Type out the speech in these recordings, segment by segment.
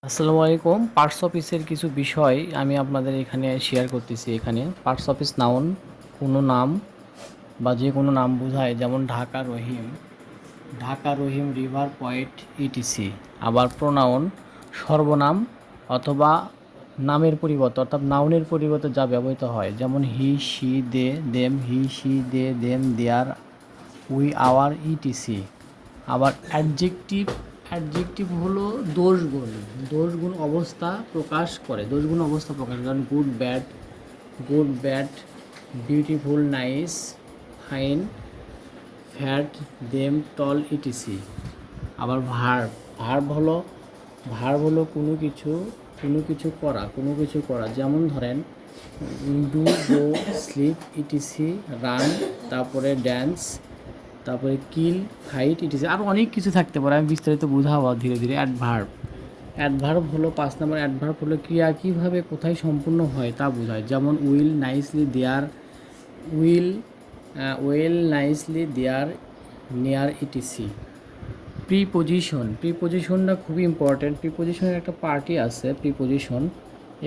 আসসালামু আলাইকুম। পার্টস অফিসের কিছু বিষয় আমি আপনাদের এখানে শেয়ার করতেছি। এখানে পার্টস অফিস নাউন কোনো নাম বা যে কোনো নাম বোঝায়, যেমন ঢাকা রহিম রিভার পয়েন্ট ইটিসি। আবার প্রোনাউন সর্বনাম অথবা নামের পরিবর্তে অর্থাৎ নাউনের পরিবর্তে যা ব্যবহৃত হয়, যেমন he she they them, he she they them, their, we our etc. আবার অ্যাডজেক্টিভ হলো দোষগুণ অবস্থা প্রকাশ করে, যেমন good bad, beautiful, nice, fine, fat, them, tall, etc. আবার ভার্ব হলো কোনো কিছু করা, যেমন ধরেন do, go, sleep, etc, run, তারপরে ড্যান্স, তারপরে কিল, ফাইট, ইটিসি। আরও অনেক কিছু থাকতে পারে, আমি বিস্তারিত বোঝাবো ধীরে ধীরে। অ্যাডভার্ব হলো 5 নম্বর। অ্যাডভার্ব হলো ক্রিয়া কীভাবে কোথায় সম্পূর্ণ হয় তা বোঝায়, যেমন will, nicely, there, will well, nicely, there, near, etc. প্রিপোজিশনটা খুবই ইম্পর্ট্যান্ট। প্রিপোজিশনের একটা পার্টি আছে প্রিপোজিশন।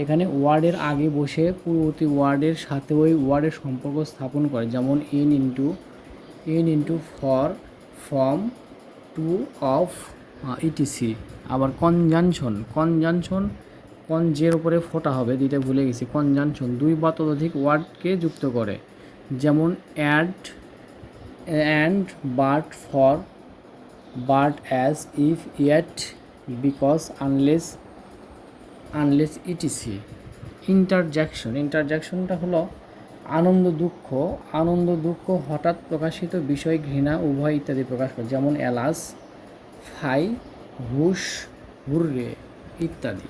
এখানে ওয়ার্ডের আগে বসে পূর্ববর্তী ওয়ার্ডের সাথে ওই ওয়ার্ডের সম্পর্ক স্থাপন করে, যেমন in into, for, from, to, of, etc. আবার কনজের উপরে ফোটা হবে, দুইটা ভুলে গেছি। কনজাংশন দুই বা ততোধিক ওয়ার্ডকে যুক্ত করে, যেমন and, but, for, but, as, if, yet, because, unless, etc. ইন্টারজ্যাকশনটা হলো আনন্দ দুঃখ, হঠাৎ প্রকাশিত বিষয়, ঘৃণা, উভয় ইত্যাদি প্রকাশ করে, যেমন এলাস, ফাই, হুশ, হুররে ইত্যাদি।